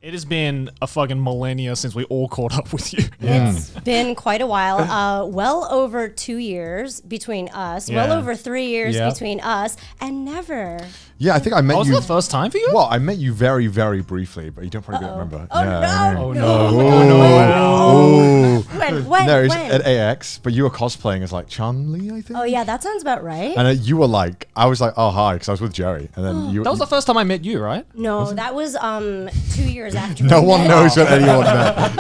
It has been a fucking millennia since we all caught up with you. It's been quite a while. Well over 2 years between us. Well over 3 years between us, and never. Yeah, I think I met Was you. it the first time for you? Well, I met you very, very briefly, but you don't probably remember. Oh, yeah, no. When? No, it's When? at AX, but you were cosplaying as like Chun-Li, I think. Oh, yeah, that sounds about right. And you were like, I was like, oh, hi, because I was with Jerry. And then you. That was the first time I met you, right? No, that was 2 years after. No one knows what anyone met.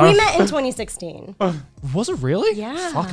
We met in 2016. Was it really? Yeah. Fuck.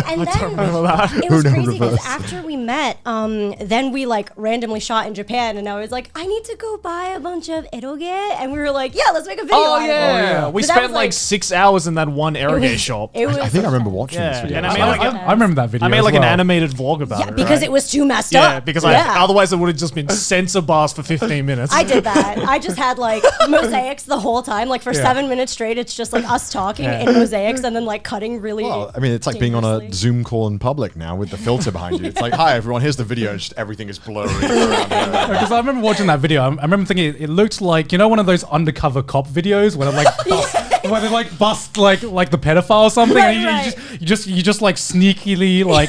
And then it was crazy because after we met, then we like randomly shot in Japan, and I was like, I need to go buy a bunch of eroge, and we were like, yeah, let's make a video. Oh yeah. We But that spent was, like 6 hours in that one eroge shop. It was I think I remember watching Yeah, this video. and I made like I remember that video. I made as like an well. animated vlog about it. because right? it was too messed Yeah, up. because otherwise it would have just been censor bars for 15 minutes. I did that. I just had like mosaics the whole time. Like for 7 minutes straight, it's just like us talking in mosaics and then like cutting really. Well, I mean, it's like being on a dangerously. Zoom call in public now with the filter behind you. It's like, hi, everyone, here's the video. Just everything is blurry. Because I remember watching that video. I remember thinking it looked like, you know, one of those undercover cop videos where they like where they like bust like the pedophile or something. Right, and you just like sneakily like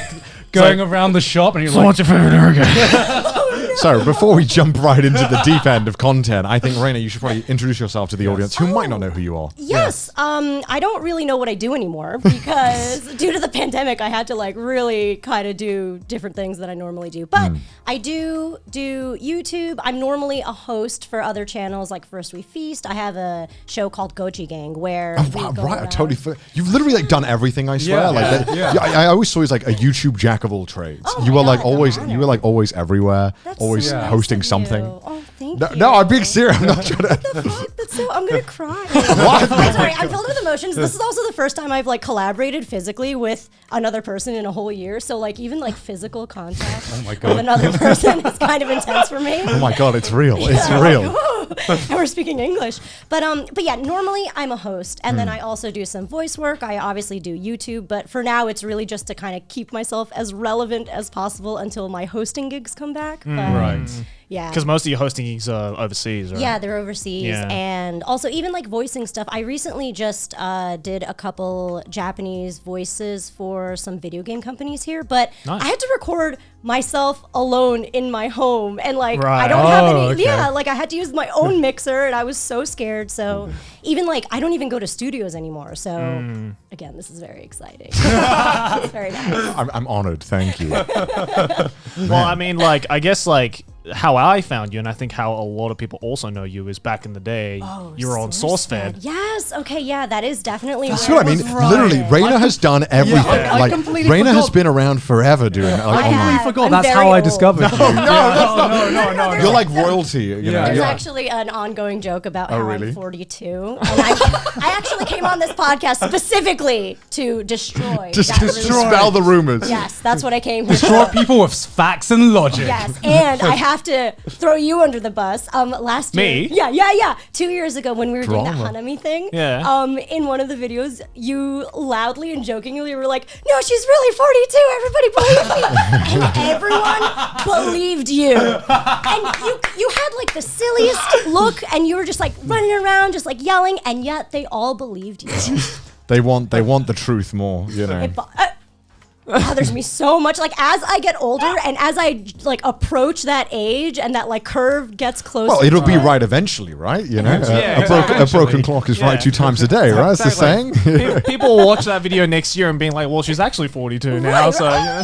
going around the shop and you're like, what's your favorite eroge? So before we jump right into the deep end of content, I think, Reina, you should probably introduce yourself to the audience who might not know who you are. Yes. I don't really know what I do anymore because due to the pandemic, I had to like really kind of do different things that I normally do. But I do YouTube. I'm normally a host for other channels like First We Feast. I have a show called Gochi Gang where we Wow, go right, I around. totally. You've literally like done everything. I swear. I always saw you as like a YouTube jack of all trades. Oh You my were like God, always. an You were like always everywhere. That's always so nice hosting of something. you. Oh, thank No, you. no, I'm being serious. I'm not trying to. That's so. I'm gonna cry. I'm sorry. I'm filled with emotions. This is also the first time I've like collaborated physically with another person in a whole year. So like even like physical contact with another person is kind of intense for me. Oh my god, it's real. It's real. And we're speaking English. But yeah, normally I'm a host, and then I also do some voice work. I obviously do YouTube, but for now it's really just to kind of keep myself as relevant as possible until my hosting gigs come back. But, right. Yeah. Because most of your hosting gigs are overseas, right? Yeah, they're overseas. Yeah. And also even like voicing stuff. I recently just did a couple Japanese voices for some video game companies here, but Nice. I had to record myself alone in my home, and like Right. I don't have any okay. like I had to use my own mixer, and I was so scared. So even like I don't even go to studios anymore. So again, this is very exciting. It's very nice. I'm honored. Thank you. Well, I mean, like, I guess, like, how I found you, and I think how a lot of people also know you, is back in the day, you were on SourceFed. Yes. Okay. Yeah, that is definitely. That's where what I mean. was Literally, Reina has done everything. I Like completely Reina has forgot. been around forever doing it. Like, I online. have. forgot I'm that's very how I old. discovered you. No. You're like royalty. You know. There's You're- actually an ongoing joke about how really? I'm 42, and I actually came on this podcast specifically to destroy. Just that dispel the rumors. Yes, that's what I came here Destroy for. people with facts and logic. Yes, and I have to throw you under the bus. Last year, Me? Yeah. 2 years ago, when we were doing Drama. that Hanami thing, Yeah. in one of the videos, you loudly and jokingly were like, "No, she's really 42. Everybody believes me," and everyone believed you. And you had like the silliest look, and you were just like running around, just like yelling, and yet they all believed you. They want the truth more. You know. It bothers me so much. Like as I get older and as I like approach that age and that like curve gets closer. Well, it'll be right eventually, right? You know, Yeah, a broken clock is right 2 times a day, right? That's the saying. People will watch that video next year and being like, well, she's actually 42 now, Right, so, right. yeah.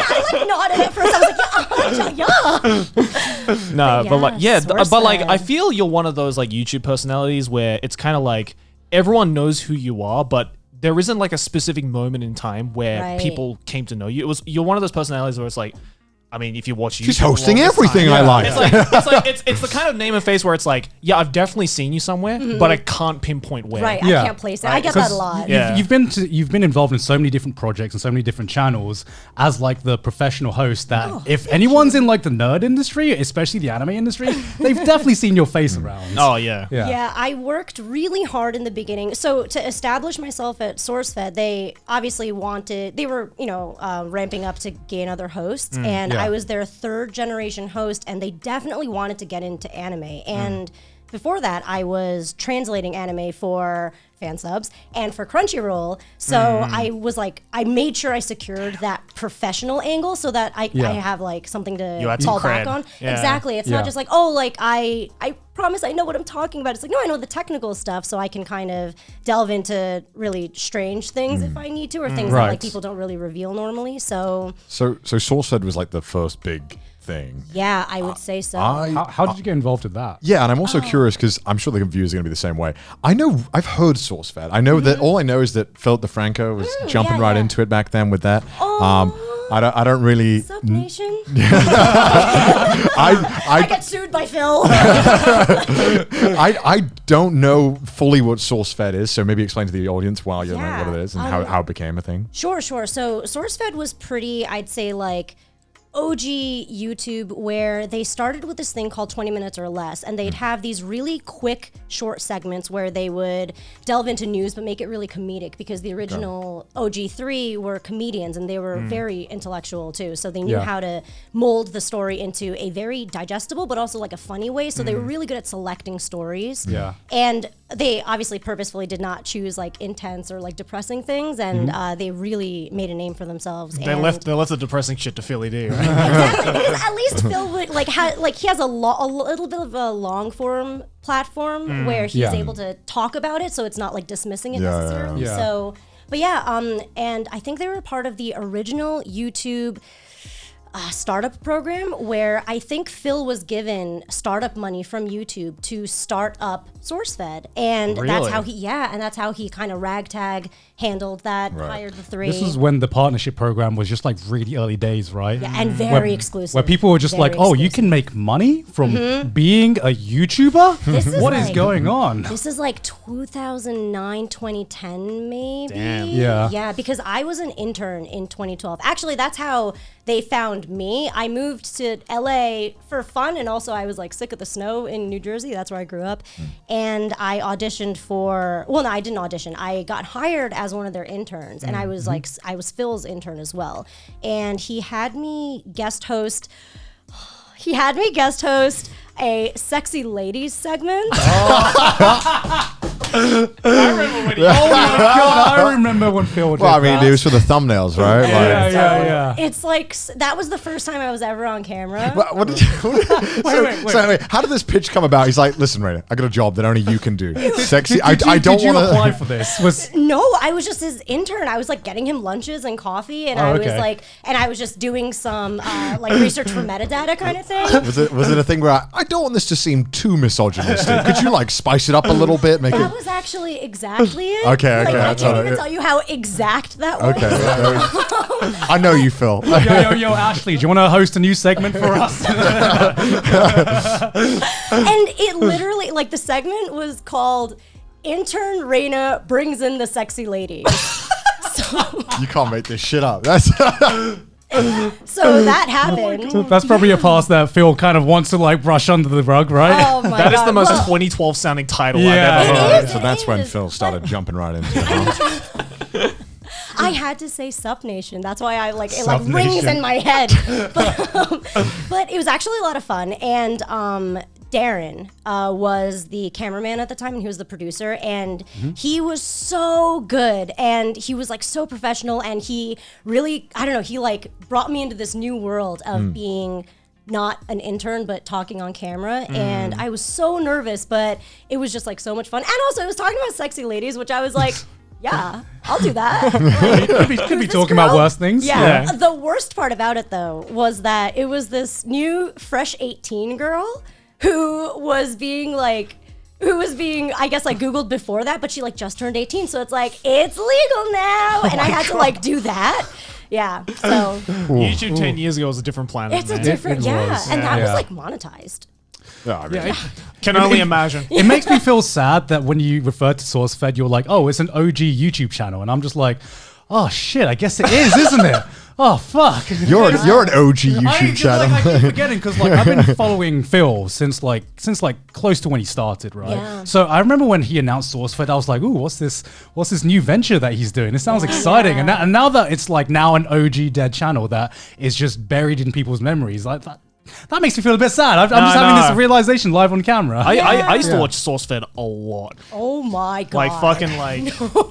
I like nodded at first. I was like, yeah. No, but like, yeah, Yes, but like, SourceFed. I feel you're one of those like YouTube personalities where it's kind of like everyone knows who you are, but there isn't like a specific moment in time where Right. people came to know you. You're one of those personalities where it's like, I mean, if you watch YouTube, She's for the hosting longest everything time, I like. It's the kind of name and face where it's like, yeah, I've definitely seen you somewhere, but I can't pinpoint where. Right, Yeah. I can't place it. I get that a Because lot. Yeah. You've been involved in so many different projects and so many different channels as like the professional host that if anyone's in like the nerd industry, especially the anime industry, they've definitely seen your face around. Oh yeah. Yeah, I worked really hard in the beginning. So to establish myself at SourceFed, they obviously they were, ramping up to gain other hosts. And yeah. I was their third generation host, and they definitely wanted to get into anime. And before that, I was translating anime for fan subs and for Crunchyroll. So I was like, I made sure I secured that professional angle so that I have like something to had some fall back cred. on. Yeah. Exactly. It's not just like, oh, like I promise I know what I'm talking about. It's like, no, I know the technical stuff, so I can kind of delve into really strange things if I need to, or things that like people don't really reveal normally. So SourceFed was like the first big thing. yeah, I would say so. How did you get involved with that? Yeah, and I'm also curious because I'm sure the viewers are going to be the same way. I've heard SourceFed. I know that all I know is that Philip DeFranco was jumping right into it back then with that. I don't really. What's up, Nation? I get sued by Phil. I don't know fully what SourceFed is, so maybe explain to the audience why you know what it is and how it became a thing. Sure. So SourceFed was pretty, I'd say, like OG YouTube, where they started with this thing called 20 minutes or less, and they'd have these really quick short segments where they would delve into news but make it really comedic, because the original OG3 were comedians and they were very intellectual too, so they knew how to mold the story into a very digestible but also like a funny way, so they were really good at selecting stories. And they obviously purposefully did not choose like intense or like depressing things, and they really made a name for themselves. They left the depressing shit to Philly D, right? Exactly, because at least Phil would like he has a little bit of a long form platform where he's able to talk about it, so it's not like dismissing it necessarily. So, but and I think they were part of the original YouTube startup program, where I think Phil was given startup money from YouTube to start up SourceFed, and that's how he kind of ragtag handled that, hired the three. This is when the partnership program was just like really early days, right? Yeah, and very exclusive. Where people were just like, oh, you can make money from being a YouTuber? What is going on? This is like 2009, 2010 maybe. Damn. Yeah, because I was an intern in 2012. Actually, that's how they found me. I moved to LA for fun, and also I was like sick of the snow in New Jersey. That's where I grew up. And I auditioned I didn't audition. I got hired as one of their interns, and I was I was Phil's intern as well. And he had me guest host a sexy ladies segment. I remember when Phil did that. It was for the thumbnails, right? Yeah. It's like, that was the first time I was ever on camera. What did you? Wait. So anyway, how did this pitch come about? He's like, "Listen, Reina, I got a job that only you can do. Sexy. I don't want to apply for this." No, I was just his intern. I was like getting him lunches and coffee, and I was just doing some like research for metadata kind of thing. Was it a thing where I don't want this to seem too misogynistic? Could you like spice it up a little bit? That was actually exactly it. Okay. I can't even tell you how exact that was. Okay. I know you, Phil. Yo, Ashley, do you want to host a new segment for us? And it literally, like, the segment was called "Intern Reina Brings in the Sexy Lady." You can't make this shit up. That's so that happened. That's probably a pass that Phil kind of wants to like brush under the rug, right? Oh my That God. is the most 2012 sounding title I've Yeah. ever It heard. is. so that's when Phil started jumping right into it. I had to say Sup Nation. That's why I like it Sup like rings Nation. in my head. But it was actually a lot of fun. And Darren was the cameraman at the time, and he was the producer, and he was so good, and he was like so professional, and he really, I don't know, he like brought me into this new world of being not an intern but talking on camera, and I was so nervous, but it was just like so much fun. And also it was talking about sexy ladies, which I was like, yeah, I'll do that. Could be talking about worse things. Yeah. The worst part about it though was that it was this new fresh 18 girl who was being, I guess, like Googled before that, but she like just turned 18. So it's like, it's legal now. And I had to like do that. Yeah. So YouTube 10 years ago was a different planet. it's a man. different, It was. And that was Yeah. like monetized. Can only imagine. It makes me feel sad that when you refer to SourceFed, you're like, oh, it's an OG YouTube channel. And I'm just like, oh, shit, I guess it is, isn't it? Oh, fuck. You're an OG YouTube channel. I keep forgetting because like I've been following Phil since like close to when he started, right? Yeah. So I remember when he announced SourceFed, I was like, ooh, what's this new venture that he's doing? It sounds exciting. And now that it's like now an OG dead channel that is just buried in people's memories, like That makes me feel a bit sad. I'm just having this realization live on camera. I used to watch SourceFed a lot. Oh my god! Like fucking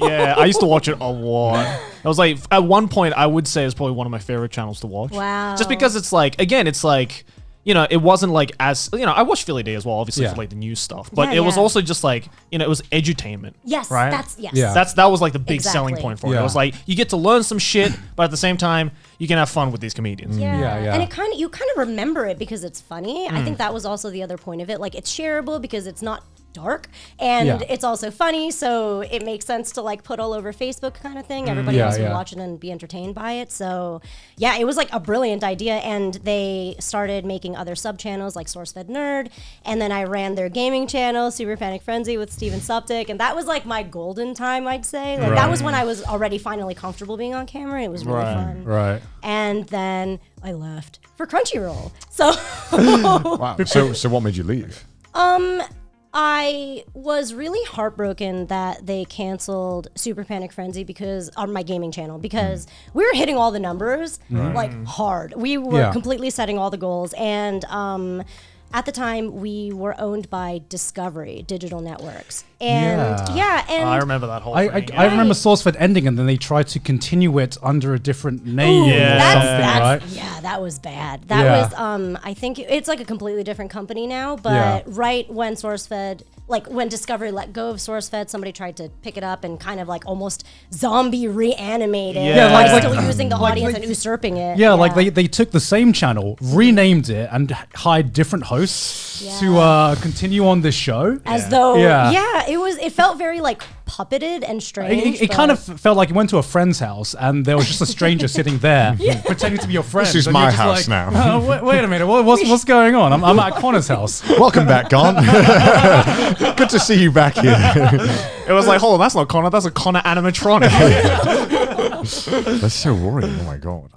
yeah, I used to watch it a lot. I was like, at one point, I would say it's probably one of my favorite channels to watch. Wow. Just because it's like, again, it's like, you know, it wasn't like as, you know, I watched Philly Day as well, obviously for like the news stuff, but it was also just like, you know, it was edutainment. Yes, right? That was like the big selling point for it. It was like, you get to learn some shit, but at the same time, you can have fun with these comedians. Yeah. And you kind of remember it because it's funny. I think that was also the other point of it. Like, it's shareable because it's not dark and it's also funny, so it makes sense to like put all over Facebook kind of thing. Everybody else can watch it and be entertained by it. So yeah, it was like a brilliant idea, and they started making other sub channels like SourceFed Nerd, and then I ran their gaming channel Super Panic Frenzy with Steven Suptic, and that was like my golden time, I'd say. Like that was when I was already finally comfortable being on camera. It was really fun. Right. And then I left for Crunchyroll. So Wow. So what made you leave? I was really heartbroken that they canceled Super Panic Frenzy because on my gaming channel, because we were hitting all the numbers like hard. We were completely setting all the goals, and at the time we were owned by Discovery Digital Networks. And and I remember that whole thing. I remember SourceFed ending, and then they tried to continue it under a different name or something, right? Yeah, that was bad. That was I think it's like a completely different company now, but right when SourceFed, like when Discovery let go of SourceFed, somebody tried to pick it up and kind of like almost zombie reanimate it. Like still using the audience and usurping it. Yeah, like they took the same channel, renamed it, and hired different hosts to continue on this show. As though it felt very like puppeted and strange. It kind of felt like you went to a friend's house and there was just a stranger sitting there pretending to be your friend. This is and my you're just house like, now. Wait a minute, what's going on? I'm at Connor's house. Welcome back, Con. Good to see you back here. It was like, hold on, that's not Connor, that's a Connor animatronic. That's so worrying. Oh my god.